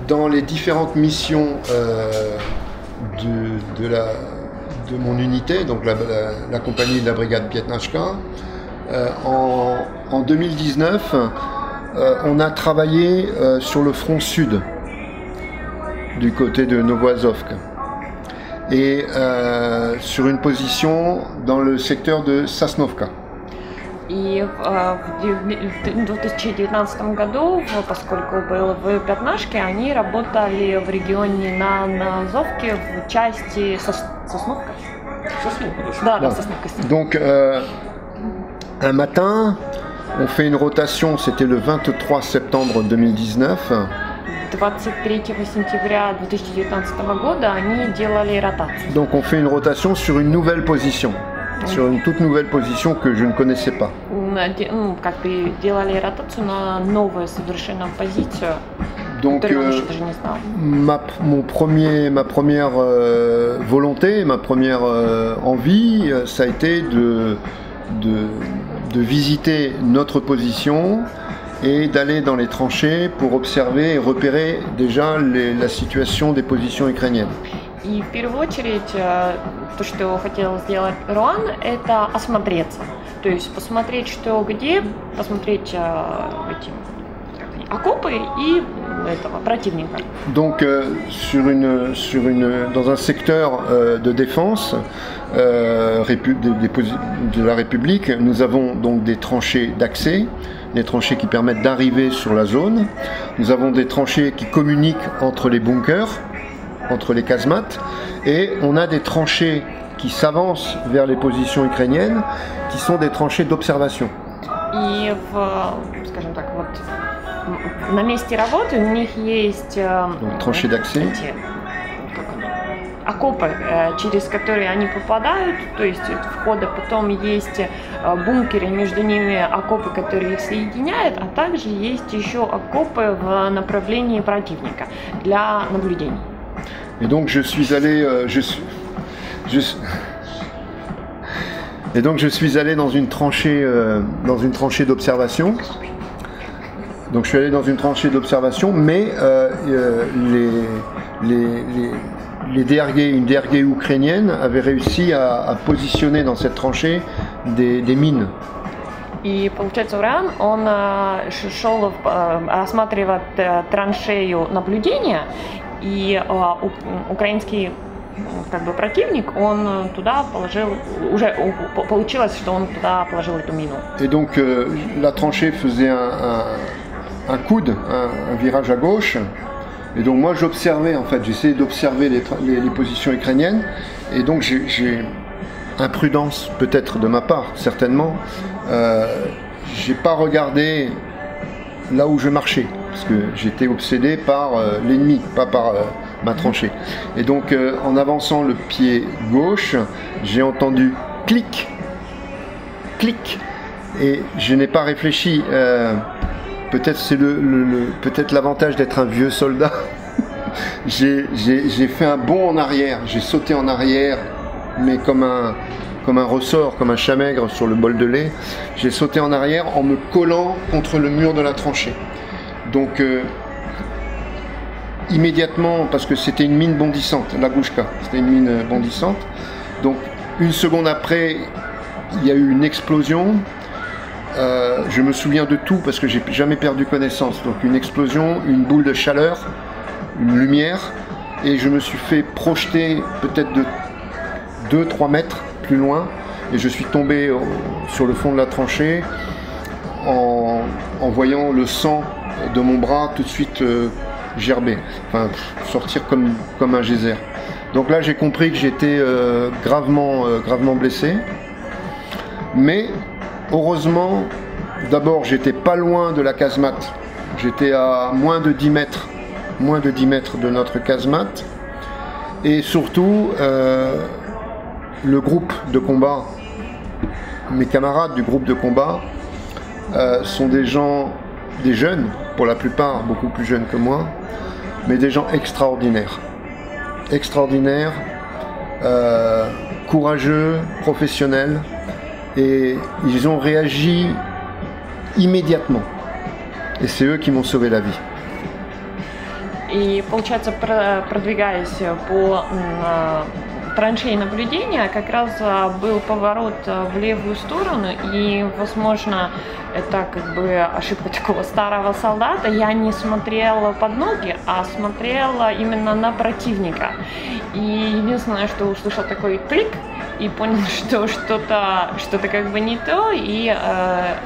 Dans les différentes missions de mon unité, donc la compagnie de la brigade Pietnachka, en 2019, on a travaillé sur le front sud, du côté de Novoazovsk, et sur une position dans le secteur de Sosnovka. И в 2019 году, поскольку был в Пятнашке, они работали в регионе на Азовке в части Сосновка. Да, Сосновка. Donc, un matin, on fait une rotation, c'était le 23 septembre 2019. 23 сентября 2019 года они делали ротацию. Donc on fait une rotation sur une nouvelle position. Sur une toute nouvelle position que je ne connaissais pas. Как бы делали ротацию на новую совершенно позицию, Donc которую он еще даже не знал. ma première volonté, ma première envie, ça a été de visiter notre position et d'aller dans les tranchées pour observer et repérer déjà la situation des positions ukrainiennes. И в первую очередь, то, что хотел сделать Руан, это осмотреться. То есть посмотреть, что где, посмотреть эти окопы и этого противника. Donc dans un secteur de défense de la République, nous avons donc des tranchées d'accès, des tranchées qui permettent d'arriver sur la zone. Nous avons des tranchées qui communiquent entre les bunkers, entre les casemates, et on a des tranchées qui s'avancent vers les positions ukrainiennes, qui sont des tranchées d'observation. И скажем так, вот на месте работы у них есть tranchées d'accès, окопы, через которые они попадают, то есть входа, потом есть бункеры, между ними окопы, которые их соединяют, а также есть еще окопы в направлении противника для наблюдений. Et donc je suis allé, dans une tranchée d'observation. Donc je suis allé dans une tranchée d'observation, mais une DRG ukrainienne avait réussi à positionner dans cette tranchée des mines. И получается, Уран, он шел осматривать траншею наблюдения, и украинский как бы противник, он туда положил, уже получилось, что он туда положил эту мину. Et donc la tranchée faisait un coude, un virage à gauche, et donc moi j'observais, en fait, j'essayais d'observer les positions ukrainiennes, et donc j'ai imprudence peut-être de ma part, certainement, j'ai pas regardé là où je marchais, parce que j'étais obsédé par l'ennemi, pas par ma tranchée. Et donc en avançant le pied gauche, j'ai entendu clic, clic, et je n'ai pas réfléchi. Peut-être c'est peut-être l'avantage d'être un vieux soldat. j'ai fait un bond en arrière, j'ai sauté en arrière, mais comme un ressort, comme un chat maigre sur le bol de lait. J'ai sauté en arrière en me collant contre le mur de la tranchée. Donc immédiatement, parce que c'était une mine bondissante, la Gouchka, c'était une mine bondissante. Donc une seconde après, il y a eu une explosion. Je me souviens de tout parce que j'ai jamais perdu connaissance. Donc une explosion, une boule de chaleur, une lumière, et je me suis fait projeter peut-être de 2-3 mètres plus loin, et je suis tombé sur le fond de la tranchée en voyant le sang de mon bras tout de suite gerber, enfin sortir comme un geyser. Donc là j'ai compris que j'étais gravement blessé, mais heureusement, d'abord j'étais pas loin de la casemate, j'étais à moins de 10 mètres de notre casemate, et surtout le groupe de combat, mes camarades du groupe de combat sont des jeunes, pour la plupart beaucoup plus jeunes que moi, mais des gens extraordinaires, courageux, professionnels, et ils ont réagi immédiatement. Et c'est eux qui m'ont sauvé la vie. И, получается, продвигаясь по траншеи наблюдения, как раз был поворот в левую сторону, и, возможно, это как бы ошибка такого старого солдата. Я не смотрела под ноги, а смотрела именно на противника. И единственное, что услышал такой тык, и понял, что что-то как бы не то, и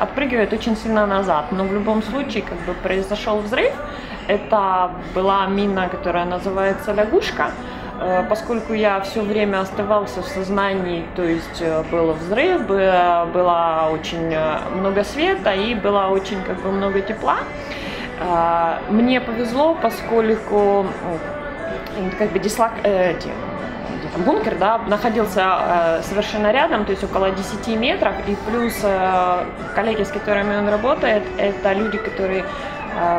отпрыгивает очень сильно назад. Но в любом случае как бы произошел взрыв. Это была мина, которая называется лягушка. Поскольку я все время оставался в сознании, то есть был взрыв, было очень много света и было очень как бы много тепла. Мне повезло, поскольку как бы бункер, да, находился совершенно рядом, то есть около 10 метров, и плюс коллеги, с которыми он работает, это люди, которые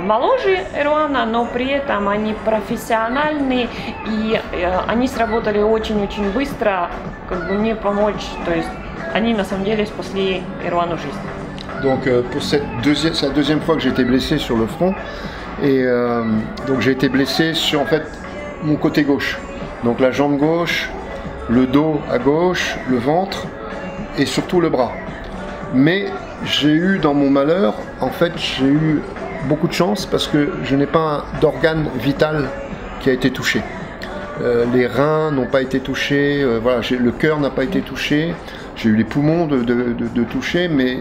моложе Эрвана, но при этом они профессиональные, и они сработали очень-очень быстро, как бы мне помочь, то есть они на самом деле спасли Эрвану жизнь. Donc pour c'est la deuxième fois que j'ai été blessé sur le front, et donc j'ai été blessé sur en fait mon côté gauche, donc la jambe gauche, le dos à gauche, le ventre et surtout le bras. Mais j'ai eu dans mon malheur, en fait j'ai eu beaucoup de chance parce que je n'ai pas d'organe vital qui a été touché. Les reins n'ont pas été touchés, voilà, le cœur n'a pas été touché, j'ai eu les poumons de toucher, mais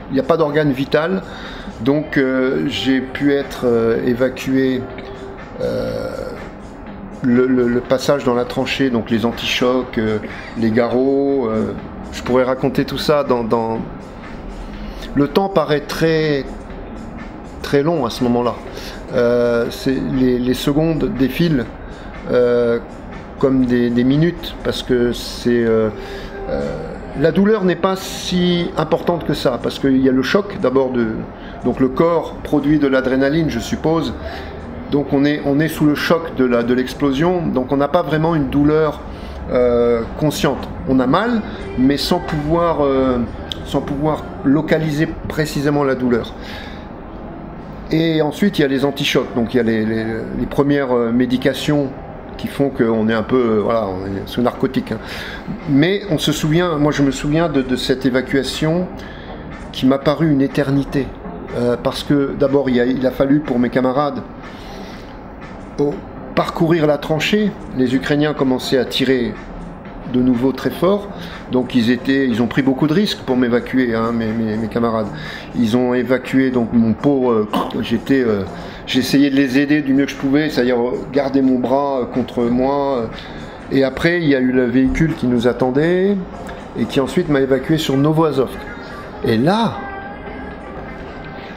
il n'y a pas d'organe vital, donc j'ai pu être évacué. Le passage dans la tranchée, donc les antichocs, les garrots, je pourrais raconter tout ça dans... Le temps paraît très long à ce moment-là. Les secondes défilent comme des minutes, parce que la douleur n'est pas si importante que ça, parce qu'il y a le choc d'abord, donc le corps produit de l'adrénaline, je suppose, donc on est sous le choc de l'explosion, donc on n'a pas vraiment une douleur consciente. On a mal, mais sans pouvoir localiser précisément la douleur. Et ensuite il y a les antichocs, donc il y a les premières médications qui font qu'on est un peu voilà, on est sous narcotique, hein. Mais on se souvient, moi je me souviens de cette évacuation qui m'a paru une éternité, parce que d'abord il a fallu pour mes camarades parcourir la tranchée. Les Ukrainiens commençaient à tirer de nouveau très fort, donc ils ont pris beaucoup de risques pour m'évacuer, hein, mes camarades. Ils ont évacué donc mon pot, j'ai essayé de les aider du mieux que je pouvais, c'est-à-dire garder mon bras contre moi, et après il y a eu le véhicule qui nous attendait et qui ensuite m'a évacué sur Novoazovsk. Et là,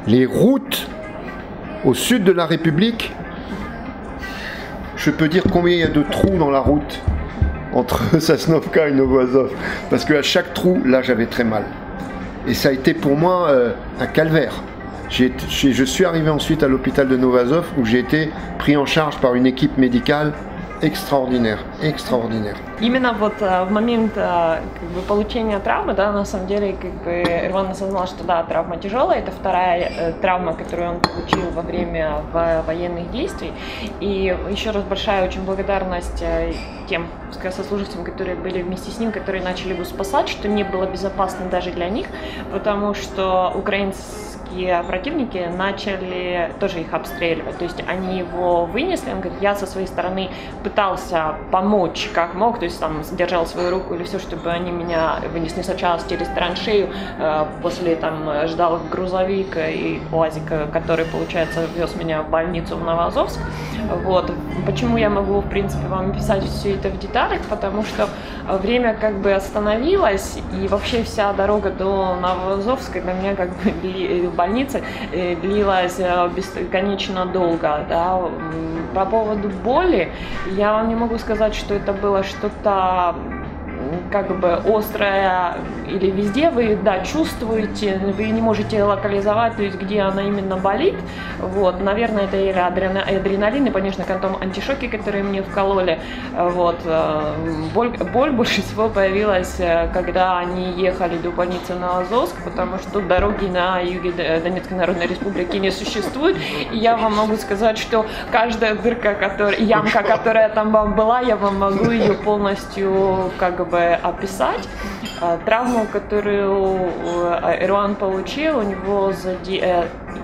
les routes au sud de la République, je peux dire combien il y a de trous dans la route entre Sosnovka et Novoazovsk, parce qu'à chaque trou, là j'avais très mal. Et ça a été pour moi un calvaire. Je suis arrivé ensuite à l'hôpital de Novoazovsk, où j'ai été pris en charge par une équipe médicale extraordinaire. Именно вот в момент как бы, получения травмы, да, на самом деле, как бы Эрван осознал, что да, травма тяжелая, это вторая травма, которую он получил во время военных действий. И еще раз большая очень благодарность тем сослуживцам, которые были вместе с ним, которые начали его спасать, что не было безопасно даже для них, потому что украинские противники начали тоже их обстреливать. То есть они его вынесли, он говорит, я со своей стороны пытался помочь как мог, то есть там держал свою руку или все, чтобы они меня вынесли сначала через траншею, после там ждал грузовик и УАЗик, который, получается, вез меня в больницу в Новоазовск. Вот. Почему я могу, в принципе, вам описать все это в деталях, потому что время как бы остановилось, и вообще вся дорога до Новоазовска для меня как бы в больнице длилась бесконечно долго, да. По поводу боли, я вам не могу сказать, что это было что-то как бы острая, или везде вы, да, чувствуете, вы не можете локализовать, то есть где она именно болит. Вот, наверное, это или адреналин, и, конечно, потом антишоки, которые мне вкололи. Вот, боль больше всего появилась, когда они ехали до больницы на Азовск, потому что дороги на юге Донецкой Народной Республики не существует. И я вам могу сказать, что каждая дырка, ямка, которая там была, я вам могу ее полностью как бы описать. Травму, которую Эруан получил, у него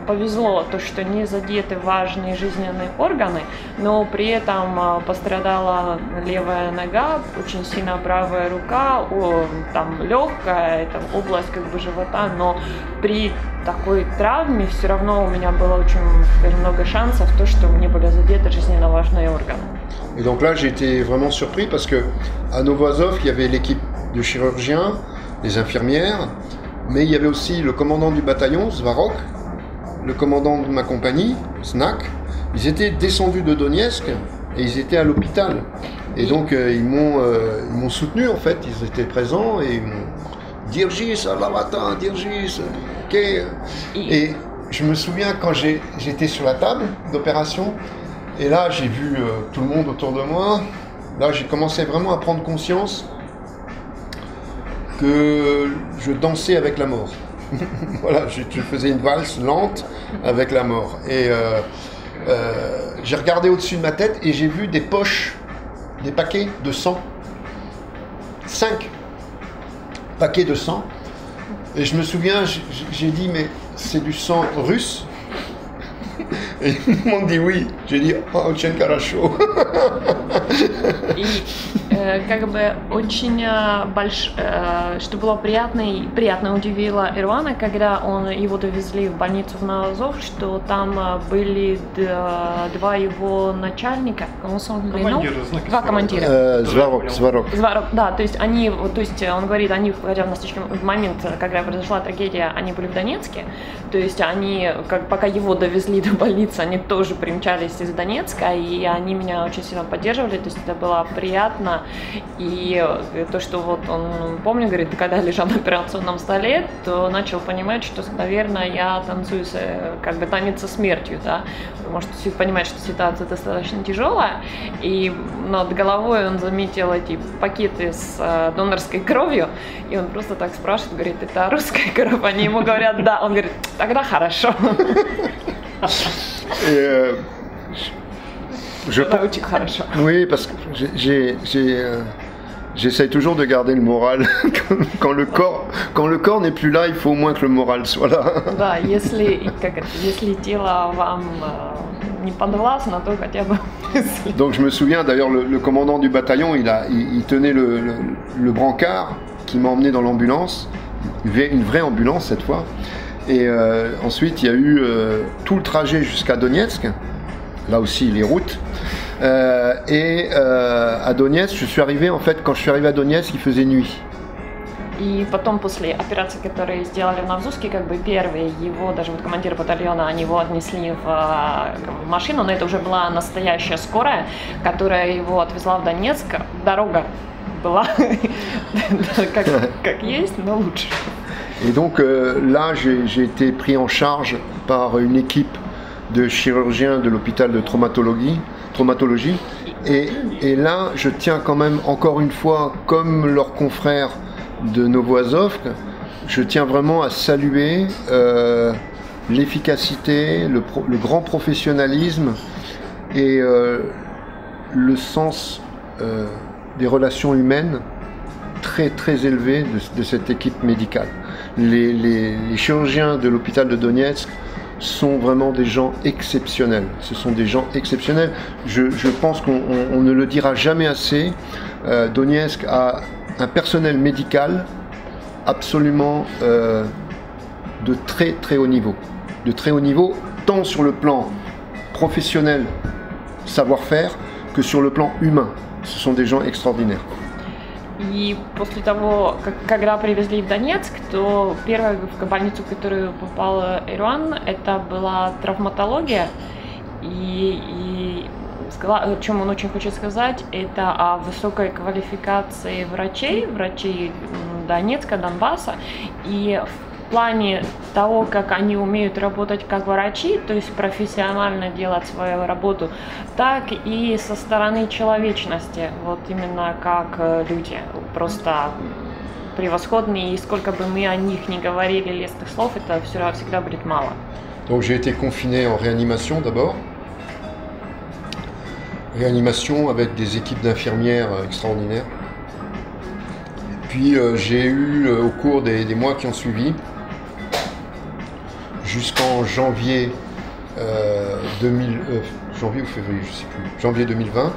повезло то, что не задеты важные жизненные органы, но при этом пострадала левая нога, очень сильно правая рука, там легкая, там область как бы живота, но при такой травме все равно у меня было очень много шансов, то, что мне были задеты жизненно важные органы. Et donc là, j'ai été vraiment surpris parce que à Novoazov, il y avait l'équipe de chirurgiens, les infirmières, mais il y avait aussi le commandant du bataillon, Svarok, le commandant de ma compagnie, Znak. Ils étaient descendus de Donetsk et ils étaient à l'hôpital. Et donc ils m'ont soutenu en fait, ils étaient présents et ils m'ont dit Dirgis, Alavata, Dirgis, ok. Et je me souviens quand j'étais sur la table d'opération, et là j'ai vu tout le monde autour de moi, là j'ai commencé vraiment à prendre conscience que je dansais avec la mort. Voilà, je faisais une valse lente avec la mort. Et j'ai regardé au-dessus de ma tête et j'ai vu des poches, des paquets de sang. 5 paquets de sang. Et je me souviens, j'ai dit, mais c'est du sang russe? Et ils m'ont dit oui. J'ai dit, oh, очень хорошо. Как бы очень что было приятно удивило Эруана, когда его довезли в больницу в Новоазов, что там были два его начальника, два командира. Svarok. Да, то есть он говорит, они в момент, когда произошла трагедия, они были в Донецке, то есть они, пока его довезли до больницы, они тоже примчались из Донецка, и они меня очень сильно поддерживали, то есть это было приятно. И то, что вот он, помню, говорит, когда я лежал на операционном столе, то начал понимать, что, наверное, я танцую как бы танец со смертью, да, потому что понимает, что ситуация достаточно тяжелая, и над головой он заметил эти пакеты с донорской кровью, и он просто так спрашивает, говорит, это русская кровь? Они ему говорят, да, он говорит, тогда хорошо. Очень хорошо. Oui, parce que j'essaye toujours de garder le moral. Quand le corps n'est plus là, il faut au moins que le moral soit là. Да, если тело вам не подвластно, то хотя бы. Donc je me souviens d'ailleurs le commandant du bataillon, il tenait le brancard qui m'a emmené dans l'ambulance, une vraie ambulance cette fois. Et ensuite il y a eu tout le trajet jusqu'à Donetsk. Là aussi les routes. À Donetsk, je suis arrivé, en fait, quand je suis arrivé à Donetsk, il faisait nuit. И потом после операции, которые сделали в Новзуске, как бы первые его, даже вот командир батальона, они его отнесли в машину, но это уже была настоящая скорая, которая его отвезла в Донецк. Дорога была как есть, но лучше. Et donc là, j'ai été pris en charge par une équipe de chirurgiens de l'hôpital de traumatologie. Et là, je tiens quand même, encore une fois, comme leurs confrères de Novoazov, je tiens vraiment à saluer l'efficacité, le grand professionnalisme et le sens des relations humaines très très élevé de cette équipe médicale. Les chirurgiens de l'hôpital de Donetsk sont vraiment des gens exceptionnels. Ce sont des gens exceptionnels. Je pense qu'on ne le dira jamais assez. Donetsk a un personnel médical absolument de très très haut niveau. De très haut niveau, tant sur le plan professionnel, savoir-faire, que sur le plan humain. Ce sont des gens extraordinaires. И после того, когда привезли в Донецк, то первая больница, в которую попал Эруан, это была травматология. И о чем он очень хочет сказать, это о высокой квалификации врачей Донецка, Донбасса, и в плане того, как они умеют работать как врачи, то есть профессионально делать свою работу, так и со стороны человечности, вот именно как люди, просто превосходные, и сколько бы мы о них ни говорили лестных слов, это всегда будет мало. Donc j'ai été confiné en réanimation d'abord. Réanimation avec des équipes d'infirmières extraordinaires. Puis j'ai eu au cours des mois qui ont suivi, jusqu'en janvier janvier ou février, je ne sais plus, janvier 2020.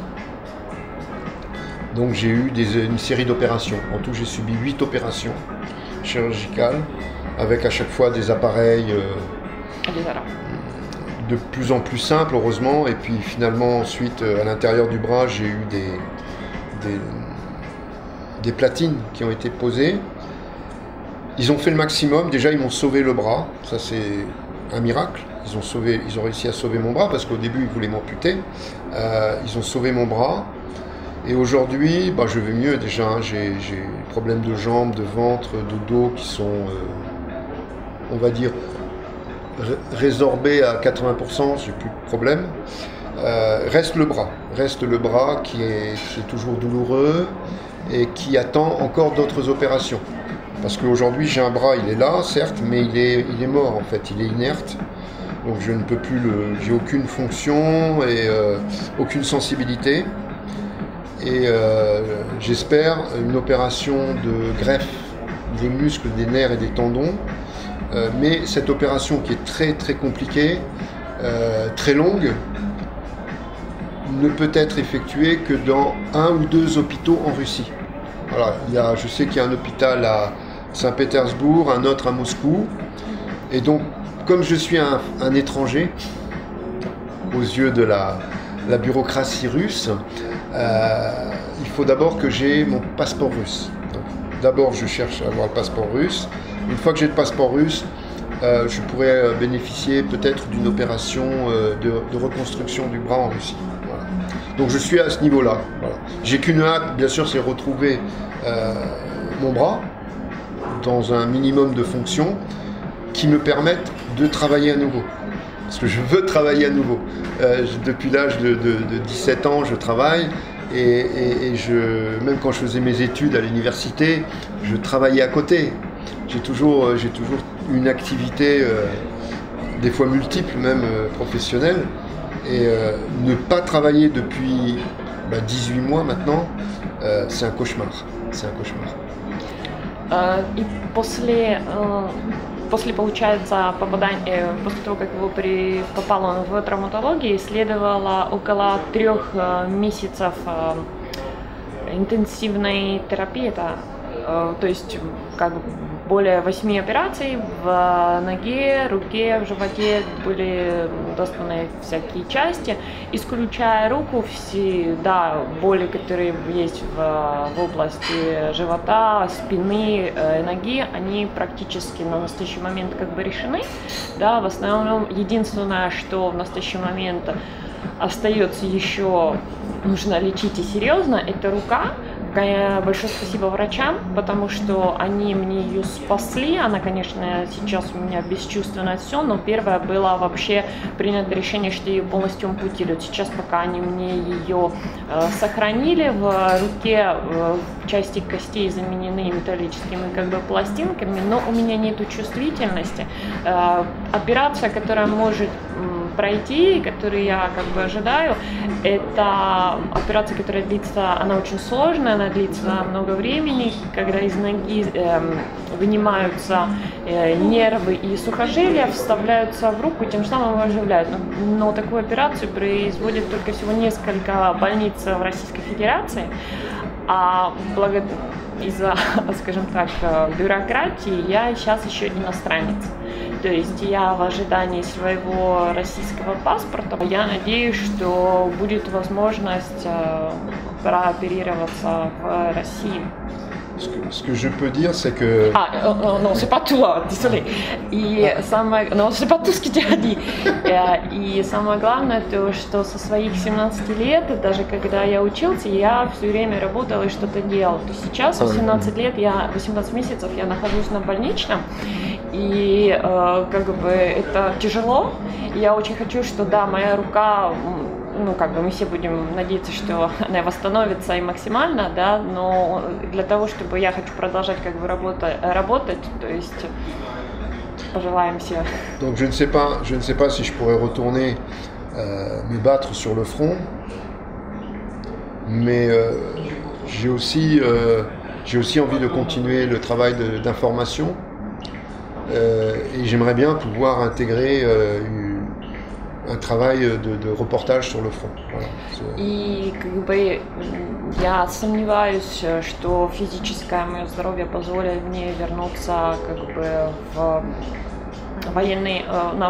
Donc j'ai eu une série d'opérations. En tout, j'ai subi 8 opérations chirurgicales, avec à chaque fois des appareils de plus en plus simples, heureusement. Et puis finalement, ensuite, à l'intérieur du bras, j'ai eu des platines qui ont été posées. Ils ont fait le maximum. Déjà, ils m'ont sauvé le bras. Ça, c'est un miracle. Ils ont réussi à sauver mon bras parce qu'au début, ils voulaient m'amputer. Ils ont sauvé mon bras. Et aujourd'hui, je vais mieux déjà. J'ai des problèmes de jambes, de ventre, de dos qui sont, on va dire, résorbés à 80%. J'ai plus de problème. Reste le bras qui est toujours douloureux et qui attend encore d'autres opérations. Parce qu'aujourd'hui, j'ai un bras, il est là, certes, mais il est mort en fait, il est inerte. Donc je ne peux plus j'ai aucune fonction et aucune sensibilité. Et j'espère une opération de greffe des muscles, des nerfs et des tendons. Mais cette opération qui est très très compliquée, très longue, ne peut être effectuée que dans 1 ou 2 hôpitaux en Russie. Voilà, je sais qu'il y a un hôpital à Saint-Pétersbourg, un autre à Moscou. Et donc, comme je suis un étranger, aux yeux de la bureaucratie russe, il faut d'abord que j'ai mon passeport russe. D'abord, je cherche à avoir le passeport russe. Une fois que j'ai le passeport russe, je pourrais bénéficier peut-être d'une opération de reconstruction du bras en Russie. Voilà. Donc je suis à ce niveau-là. Voilà. J'ai qu'une hâte, bien sûr, c'est retrouver mon bras dans un minimum de fonctions qui me permettent de travailler à nouveau. Parce que je veux travailler à nouveau. Depuis l'âge de 17 ans, je travaille. Et même quand je faisais mes études à l'université, je travaillais à côté. J'ai toujours une activité, des fois multiple, même professionnelle. Et ne pas travailler depuis 18 mois maintenant, c'est un cauchemar. C'est un cauchemar. И после, получается, после того, как попал он в травматологию, следовало около 3 месяцев интенсивной терапии, то есть как более 8 операций в ноге, руке, в животе были достаны всякие части, исключая руку, все боли, которые есть в области живота, спины, ноги, они практически на настоящий момент как бы решены. Да, в основном единственное, что в настоящий момент остается еще нужно лечить и серьезно, это рука. Большое спасибо врачам, потому что они мне ее спасли. Она, конечно, сейчас у меня бесчувственное все, но первое было вообще принято решение, что ее полностью ампутируют. Сейчас пока они мне ее сохранили, в руке части костей заменены металлическими как бы пластинками, но у меня нету чувствительности. Операция, которая может пройти, которую я как бы ожидаю, это операция, которая длится, она очень сложная, она длится много времени, когда из ноги вынимаются нервы и сухожилия, вставляются в руку и тем самым оживляют. Но такую операцию производит только всего несколько больниц в Российской Федерации, а из-за, скажем так, бюрократии я сейчас еще иностранец. То есть я в ожидании своего российского паспорта. Я надеюсь, что будет возможность прооперироваться в России. Ce que je peux dire, c'est que... Non, c'est pas toi, désolé. Но c'est pas tout ce que tu as dit. И самое главное, то, что со своих 17 лет, даже когда я учился, я все время работала и что-то делала. То есть сейчас, 18 лет, 18 месяцев я нахожусь на больничном, и как бы это тяжело. Я очень хочу, что да, моя рука, ну, как бы мы все будем надеяться, что она восстановится и максимально, да, но для того, чтобы я хочу продолжать как бы работать, то есть пожелаем все. Donc je ne sais pas si je pourrais retourner me battre sur le front, mais j'ai aussi envie de continuer le travail d'information et j'aimerais bien pouvoir intégrer un travail de reportage sur le front. Voilà. И как бы я сомневаюсь, что физическое мое здоровье позволит мне вернуться как бы в военный, на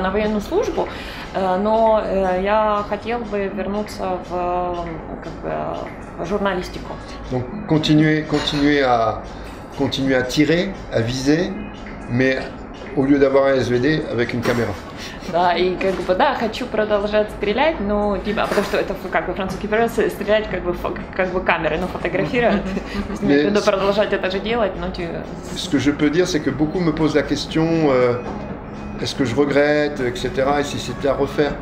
военную службу, но я хотел бы вернуться в как бы в журналистику. Donc continuer à tirer, à viser, mais au lieu d'avoir un SVD avec une caméra. Да, и как бы, да, хочу продолжать стрелять, но, типа, потому что это как бы французский перевод, стрелять как бы камерой, но фотографировать. Я буду продолжать это же делать, но... Ce que je peux dire, c'est que beaucoup me posent la question, est-ce que je regrette, etc., et si c'était à refaire.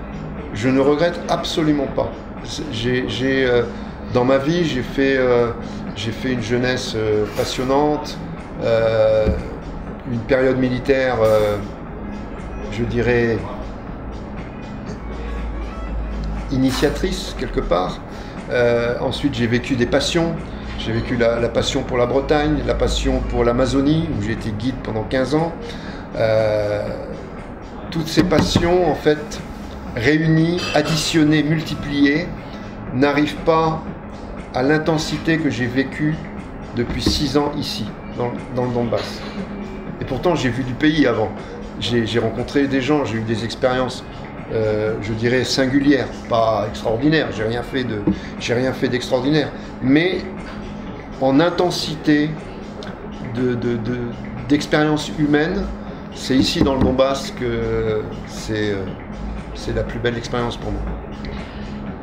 Je ne regrette absolument pas. Dans ma vie, j'ai fait une jeunesse passionnante, une période militaire, je dirais, initiatrice quelque part. Ensuite, j'ai vécu des passions. J'ai vécu la passion pour la Bretagne, la passion pour l'Amazonie, où j'ai été guide pendant 15 ans. Toutes ces passions, en fait, réunies, additionnées, multipliées, n'arrivent pas à l'intensité que j'ai vécue depuis 6 ans ici, dans le Donbass. Et pourtant, j'ai vu du pays avant. J'ai rencontré des gens, j'ai eu des expériences, je dirais, singulières, pas extraordinaires. J'ai rien fait d'extraordinaire. Mais en intensité d'expérience humaine, c'est ici dans le Donbass que c'est la plus belle expérience pour moi.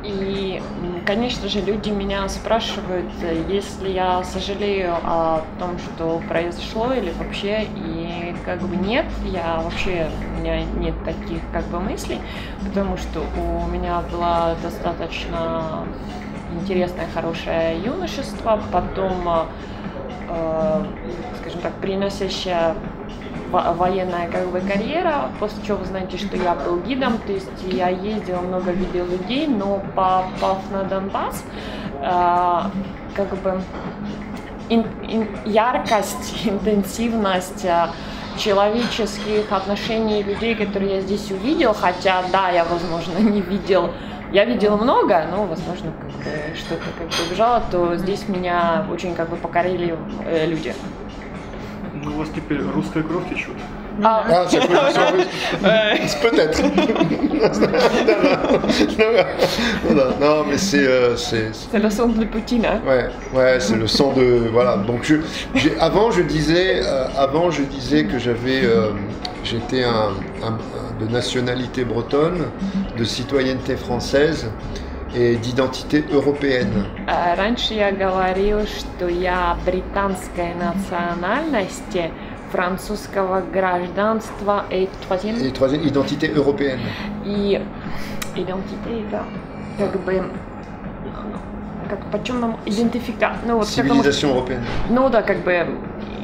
И, конечно же, люди меня спрашивают, если я сожалею о том, что произошло, или вообще, и как бы нет, у меня нет таких как бы мыслей, потому что у меня было достаточно интересное, хорошее юношество, потом, скажем так, приносящее военная как бы карьера, после чего вы знаете, что я был гидом, то есть я ездил, много видел людей, но попав на Донбасс, как бы яркость, интенсивность человеческих отношений людей, которые я здесь увидел, хотя да, я, возможно, не видел, я видел много, но, возможно, как бы что-то как бы убежало, то здесь меня очень как бы покорили люди. Ну, у вас теперь русская кровь течет. C'est peut-être. Non, mais C'est le sang de Poutine. Hein? Ouais, c'est le sang de voilà. Donc avant je disais que j'étais de nationalité bretonne, de citoyenneté française et d'identité européenne. Раньше я говорил, что я британской национальности, французского гражданства и troisième identité européenne. И идентité, да, как бы, как почему нам идентификация, ну вот civilisation européenne. Ну да, как бы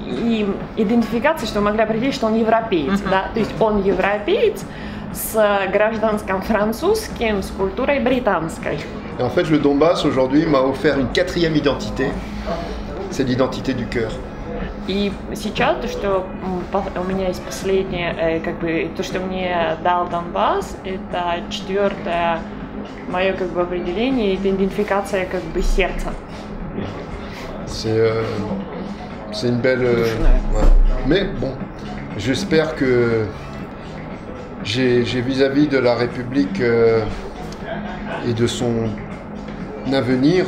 и идентификация, что мы могли определить, что он европеец, да, то есть он европеец с гражданским французским, с культурой британской. Et en fait, le Donbass aujourd'hui m'a offert une quatrième identité, c'est l'identité du cœur. И сейчас то, что у меня есть последнее, как бы то, что мне дал Донбасс, это четвертое мое как бы определение, это идентификация как бы сердца. C'est une belle. Ouais. Mais bon, j'espère que j'ai vis-à-vis de la République et de son avenir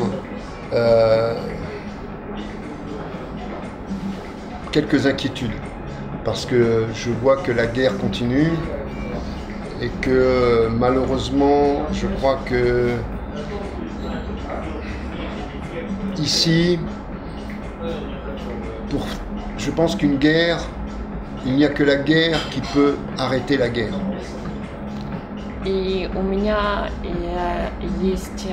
quelques inquiétudes, parce que je vois que la guerre continue et que malheureusement, je crois que ici, je pense qu'une guerre, il n'y a que la guerre qui peut arrêter la guerre. И у меня есть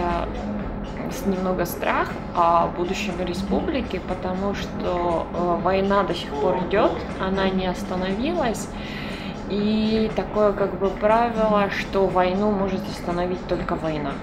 немного страх о будущем республики, потому что война до сих пор идет, она не остановилась. И такое как бы правило, что войну может остановить только война.